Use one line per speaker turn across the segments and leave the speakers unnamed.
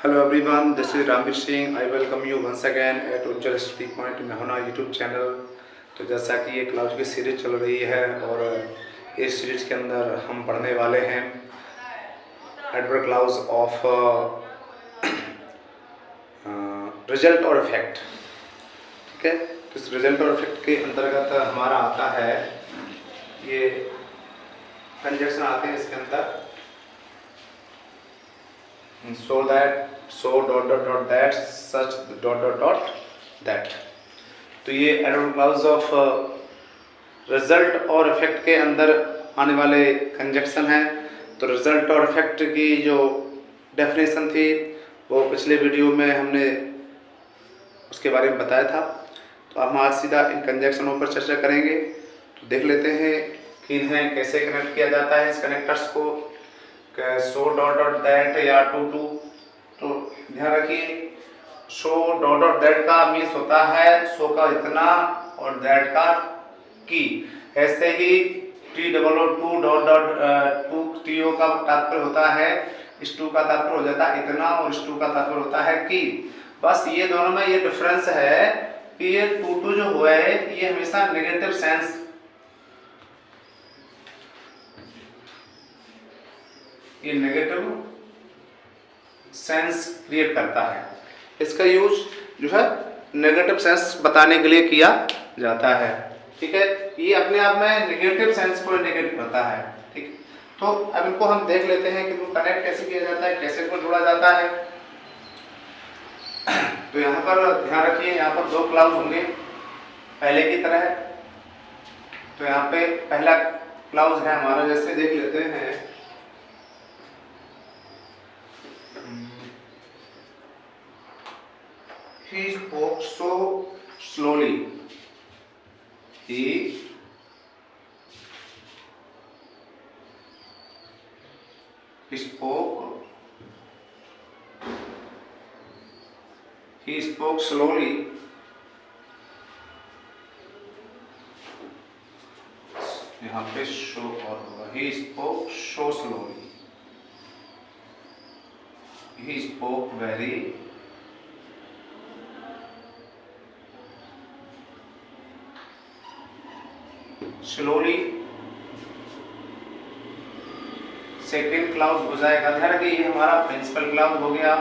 Hello everyone, this is Ramveer Singh. I welcome you once again at Ujjwal Study Point मेहुना YouTube channel. तो जैसा कि ये class की सीरीज चल रही है और इस सीरीज के अंदर हम पढ़ने वाले हैं एडवर्ब क्लाउज ऑफ रिजल्ट और इफेक्ट। ठीक है, तो इस रिजल्ट और इफेक्ट के अंतर्गत हमारा आता है ये कंजक्शन आते हैं इसके अंदर so that, so dot dot dot that, such dot dot dot that। तो ये एडवर्ब क्लाउज ऑफ रिजल्ट और इफेक्ट के अंदर आने वाले कंजक्शन हैं। तो रिजल्ट और इफेक्ट की जो डेफिनेशन थी वो पिछले वीडियो में हमने उसके बारे में बताया था। तो अब हम आज सीधा इन कंजक्शनों पर चर्चा करेंगे। तो देख लेते हैं कि इन्हें कैसे कनेक्ट किया जाता है, इस कनेक्टर्स को सो डॉट डॉट दैट या टू। तो ध्यान रखिए, सो डॉट डॉट दैट का मीन्स होता है सो का इतना और दैट का की। ऐसे ही T double O too dot dot to T O का तात्पर्य होता है, इस टू का तात्पर्य हो जाता है इतना और इस टू का तात्पर्य होता है की। बस ये दोनों में ये डिफरेंस है कि ये टू जो हुआ है ये हमेशा नेगेटिव सेंस ये नेगेटिव सेंस क्रिएट करता है। इसका यूज जो है नेगेटिव सेंस बताने के लिए किया जाता है। ठीक है, ये अपने आप में नेगेटिव सेंस को इंडिकेट करता है। ठीक, तो अब इनको हम देख लेते हैं कि इनको कनेक्ट कैसे किया जाता है, कैसे इनको जोड़ा जाता है। तो यहाँ पर ध्यान रखिए, यहाँ पर दो क्लाउज होंगे पहले की तरह। तो यहाँ पे पहला क्लाउज है हमारा, जैसे देख लेते हैं He spoke so slowly. He spoke slowly. यहाँ पे शो और होगा, He spoke so slowly. He spoke very slowly. Second clause हो जाएगा, ध्यान रखिए ये हमारा प्रिंसिपल क्लाउज हो गया।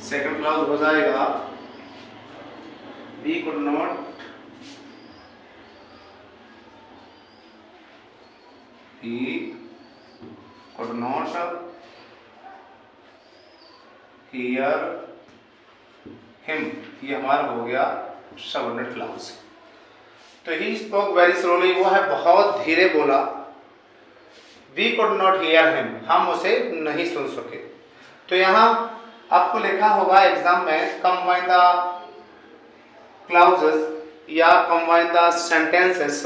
सेकेंड क्लाउज हो जाएगा we could not hear him, ये हमारा हो गया सबऑर्डिनेट क्लाउज। तो ही स्पोक वेरी स्लोली, वो है बहुत धीरे बोला। We could not hear him, हम उसे नहीं सुन सके। तो यहाँ आपको लिखा होगा एग्जाम में कंबाइन द क्लाउजेस या combine the sentences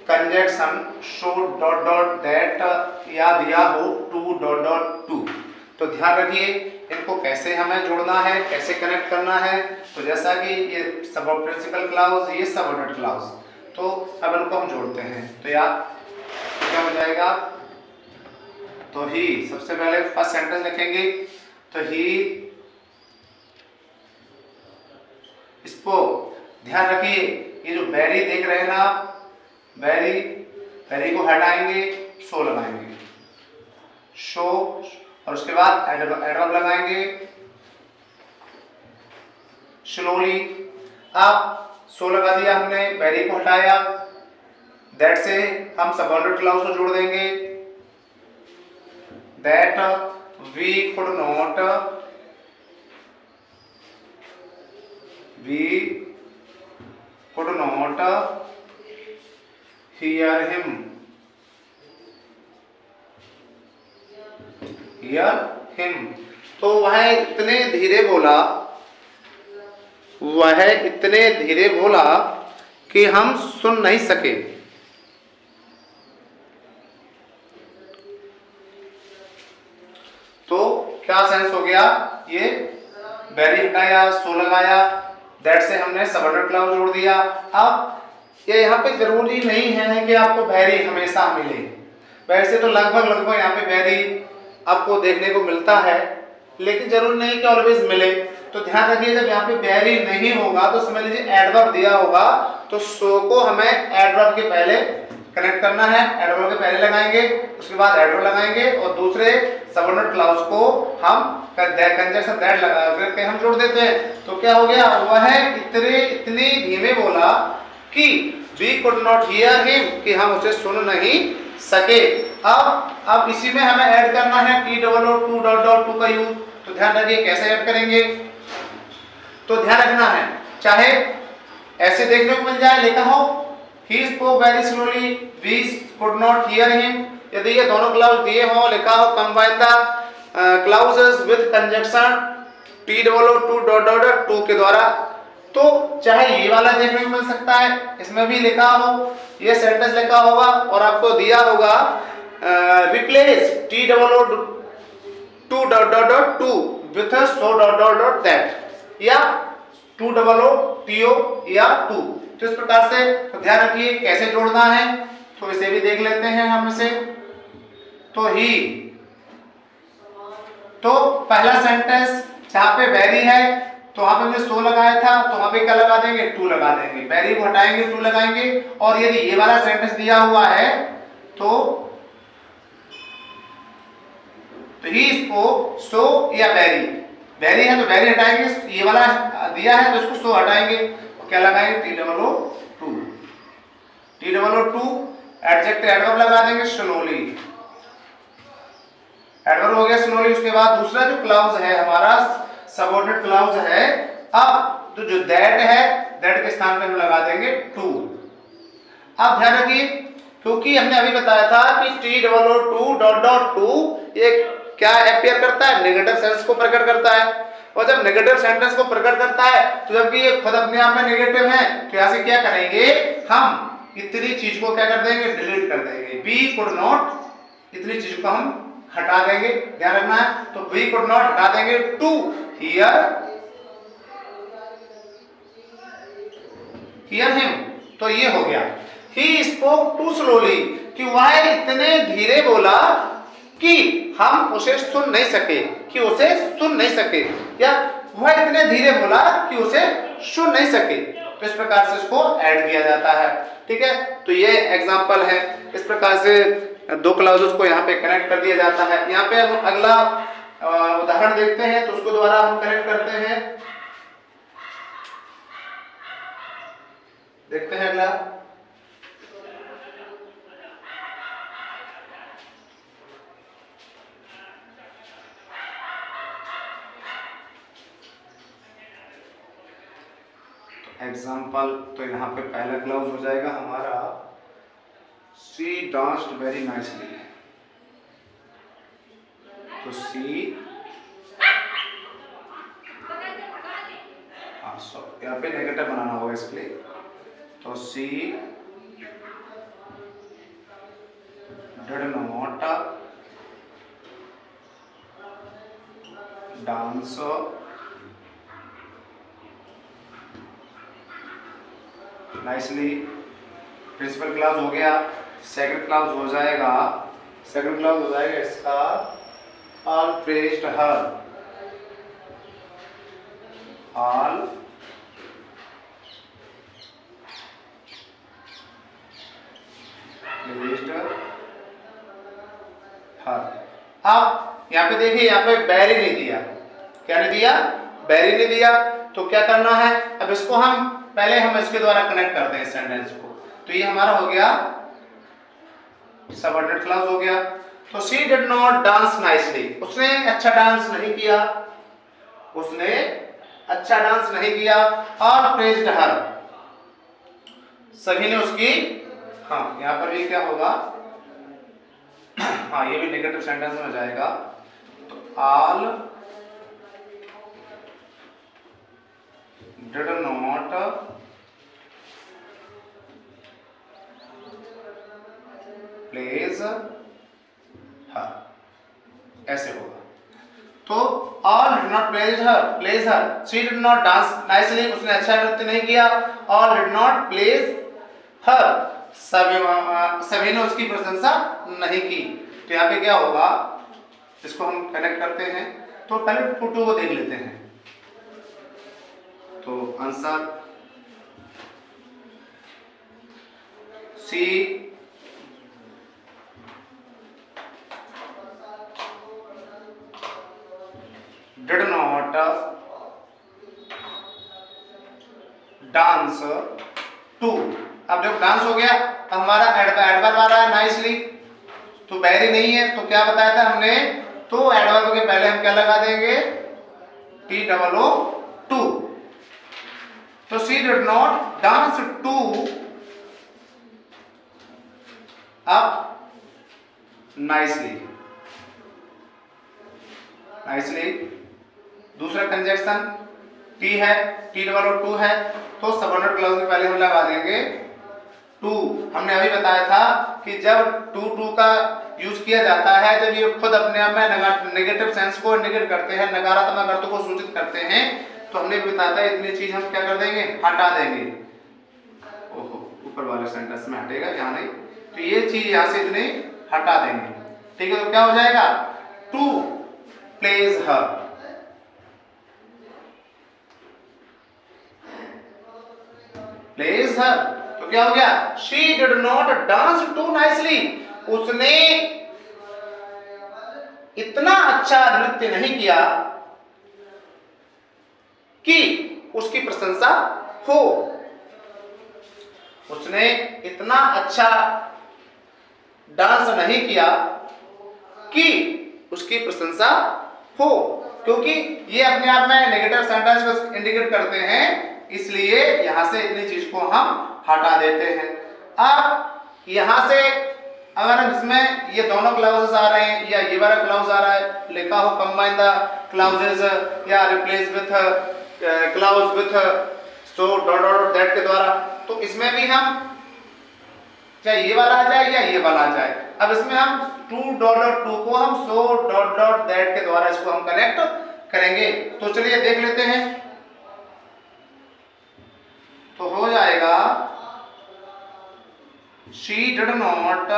conjunction show dot dot that या दिया हो टू डॉट डॉट टू। तो ध्यान रखिए इनको कैसे हमें जोड़ना है, कैसे कनेक्ट करना है। तो जैसा कि ये सब प्रिंसिपल क्लाउज, ये सबऑर्डिनेट क्लाउज, तो अब इनको हम जोड़ते हैं। तो यार क्या हो जाएगा, तो ही सबसे पहले फर्स्ट सेंटेंस लिखेंगे। तो ही स्पोक, ध्यान रखिए ये जो वेरी देख रहे हैं ना, वेरी को हटाएंगे, सो लगाएंगे, शो और उसके बाद एडवर्ब लगाएंगे स्लोली। अब सो लगा दिया हमने, वेरी को हटाया, दैट से हम सबऑर्डिनेट क्लाउज को जोड़ देंगे। That we could not hear him, तो वह इतने धीरे बोला कि हम सुन नहीं सके। तो क्या सेंस हो गया, ये वेरी हटाया, सो लगाया, दैट से हमने सबऑर्डिनेट क्लाउज जोड़ दिया। अब ये यहाँ पे जरूरी नहीं है कि आपको वेरी हमेशा मिले, वैसे तो लगभग यहाँ पे वेरी आपको देखने को मिलता है। लेकिन जरूरी नहीं कि ऑलवेज मिले। तो ध्यान रखिए जब यहाँ पे वेरी नहीं होगा तो समझ लीजिए एडवर्ब दिया होगा, तो सो को हमें एडवर्ब के पहले कनेक्ट करना है, एडवर्ब के पहले लगाएंगे, उसके बाद एडवर्ब लगाएंगे और दूसरे सबऑर्डिनेट क्लाउज को हम कंजक्शन दैट लगा करके हम जोड़ देते हैं। तो क्या हो गया, वह इतनी धीमे बोला कि we could not hear him, कि हम उसे सुन नहीं सके। अब इसी में हमें ऐड करना है TOO2 का यूज। तो ध्यान रखिए कैसे ऐड करेंगे। तो ध्यान रखना है, चाहे ऐसे देखने को मिल जाए लिखा हो he spoke very slowly, we could not hear him, यदि ये दोनों क्लाउज दिए हो लिखा हो combine the clauses with conjunction TOO2 के द्वारा, तो चाहे ये वाला देखने को मिल सकता है, इसमें भी लिखा हो, ये सेंटेंस लिखा होगा और आपको दिया होगा replace TOO2 with so ... that या TOO या 2। तो इस प्रकार से तो ध्यान रखिए कैसे जोड़ना है। तो इसे भी देख लेते हैं हम इसे। तो ही, तो पहला सेंटेंस जहां पे वेरी है तो वहां पे हमने सो लगाया था, तो वहां पे क्या लगा देंगे, 2 लगा देंगे, वेरी को हटाएंगे 2 लगाएंगे। और यदि ये वाला सेंटेंस दिया हुआ है तो ही इसको सो या वेरी है तो वेरी हटाएंगे, ये वाला दिया है तो इसको सो हटाएंगे, क्या लगाएंगे TOO2 एडजेक्टिव एडवर्ब लगा देंगे स्लोली, एडवर्ब हो गया स्लोली। उसके बाद दूसरा जो क्लाउज है हमारा सबऑर्डिनेट क्लाउज है, अब तो जो दैट है, दैट के स्थान पे हम लगा देंगे 2। अब ध्यान रखिए क्योंकि हमने अभी बताया था कि TOO2 ये क्या अपीयर करता है, नेगेटिव सेंस को प्रकट करता है। और जब नेगेटिव सेंटेंस को प्रकट करता है तो जबकि ये खुद अपने आप में नेगेटिव है, तो यहाँ से क्या करेंगे, हम इतनी चीज को क्या कर देंगे, डिलीट कर देंगे। वी कुड नॉट, इतनी चीज को हम हटा देंगे, ध्यान रखना है। तो वी कुड नॉट हटा देंगे, टू हियर हिम, तो ये हो गया। ही स्पोक टू स्लोली, कि वह इतने धीरे बोला कि हम उसे सुन नहीं सके, या वह इतने धीरे बोला कि उसे सुन नहीं सके। तो इस प्रकार से इसको ऐड किया जाता है, ठीक है। तो ये एग्जांपल है, इस प्रकार से 2 क्लाउजेस को यहाँ पे कनेक्ट कर दिया जाता है। यहाँ पे हम अगला उदाहरण देखते हैं, तो उसको द्वारा हम कनेक्ट करते हैं, देखते हैं अगला। एग्जाम्पल, तो यहाँ पे पहला क्लाउज हो जाएगा हमारा शी डांस्ड वेरी नाइसली। तो शी, यहाँ पे नेगेटिव बनाना होगा इसके लिए। तो she did not dance nicely, principal clause हो गया। सेकंड क्लाउज हो जाएगा इसका all praised her, all praised her. अब यहाँ पे देखिए, यहाँ पे बैरी नहीं दिया, क्या नहीं दिया, बैरी नहीं दिया। तो क्या करना है, अब इसको हम पहले हम इसके द्वारा कनेक्ट करते हैं इस सेंटेंस को। तो ये हमारा हो गया सबऑर्डिनेट क्लाउज हो गया। तो she did not dance nicely, उसने अच्छा डांस नहीं किया, और प्रेज्ड हर, सभी ने उसकी, हाँ यहाँ पर भी क्या होगा, हाँ ये भी नेगेटिव सेंटेंस में जाएगा। तो all did not praise her, ऐसे होगा। तो all did not praise her, she did not dance nicely, उसने अच्छा नृत्य नहीं किया, all did not praise her, सभी ने उसकी प्रशंसा नहीं की। तो यहाँ पे क्या होगा, इसको हम कनेक्ट करते हैं। तो पहले टू को देख लेते हैं। तो answer she did not dance too. अब जब डांस हो गया अब हमारा एडवर्ब आ रहा है नाइसली, तो वेरी नहीं है, तो क्या बताया था हमने, तो एडवर्ब के पहले हम क्या लगा देंगे, TOO। तो she did not dance too अब नाइसली। नाइसली दूसरा कंजक्शन टी है, TOO है, तो सबऑर्डिनेट क्लॉज के पहले हम लगा देंगे टू। हमने अभी बताया था कि जब टू का यूज किया जाता है जब ये खुद अपने आप में नेगेटिव सेंस को इंडिकेट करते हैं, नकारात्मक अर्थों को सूचित करते हैं, तो हमने भी बताया था इतनी चीज हम क्या कर देंगे, हटा देंगे। ओहो, ऊपर वाले सेंटेंस में हटेगा, यहाँ नहीं, तो ये चीज यहाँ से इतनी हटा देंगे। ठीक है, तो क्या हो जाएगा, to praise her. Praise her, तो क्या हो गया, she did not dance too nicely. उसने इतना अच्छा नृत्य नहीं किया कि उसकी प्रशंसा हो। उसने इतना अच्छा डांस नहीं किया कि उसकी प्रशंसा हो, क्योंकि ये अपने आप में नेगेटिव सेंटेंस को इंडिकेट करते हैं, इसलिए यहां से इतनी चीज को हम हटा देते हैं। अब यहां से अगर हम इसमें ये दोनों क्लाउजेस आ रहे हैं या ये वाला क्लाउज आ रहा है, लिखा हो कंबाइन द क्लाउजेस या replace with clause with so dot dot that के द्वारा, तो इसमें भी हम चाहे ये वाला आ जाए या ये वाला आ जाए, अब इसमें हम टू डॉट डॉट टू को हम सो डॉट डॉट दैट के द्वारा इसको हम कनेक्ट करेंगे। तो चलिए देख लेते हैं, तो हो जाएगा शी डिड नॉट।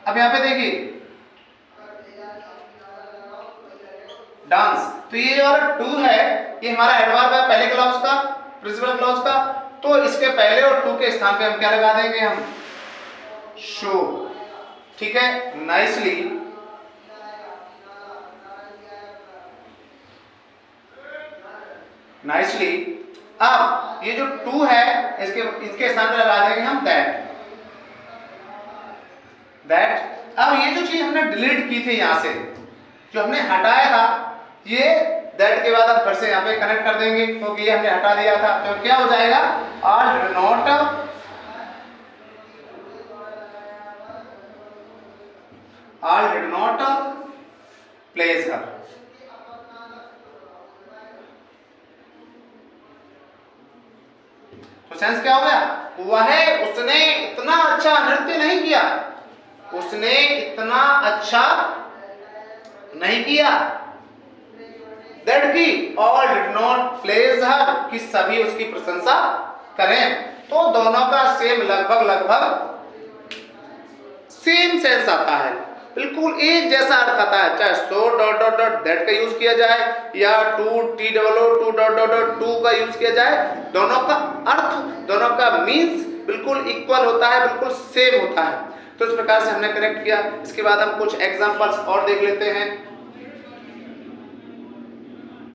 अब यहां पे देखिए डांस, तो ये और टू है, ये हमारा एडवर्ब है पहले क्लॉज का, प्रिंसिपल क्लॉज का, तो इसके पहले और टू के स्थान पे हम क्या लगा देंगे, हम शो। ठीक है, नाइसली नाइसली। अब ये जो टू है इसके स्थान पे लगा देंगे हम दैट। अब ये जो चीज हमने डिलीट की थी यहां से, जो हमने हटाया था, ये दैट के बाद अब फिर से यहाँ पे कनेक्ट कर देंगे, क्योंकि ये हमने हटा दिया था, तो क्या हो जाएगा, all did not praise her. तो सेंस क्या हो गया, वह उसने इतना अच्छा नृत्य नहीं किया, उसने इतना अच्छा नहीं किया, दैट की ऑल डिड नॉट प्लेज हर, कि सभी उसकी प्रशंसा करें। तो दोनों का सेम लगभग सेम सेंस आता है, बिल्कुल एक जैसा अर्थ आता है, चाहे so dot dot dot that का यूज किया जाए या too too dot dot dot to का यूज किया जाए, दोनों का अर्थ, दोनों का मीन्स बिल्कुल इक्वल होता है, बिल्कुल सेम होता है। तो इस प्रकार से हमने कनेक्ट किया। इसके बाद हम कुछ एग्जांपल्स और देख लेते हैं।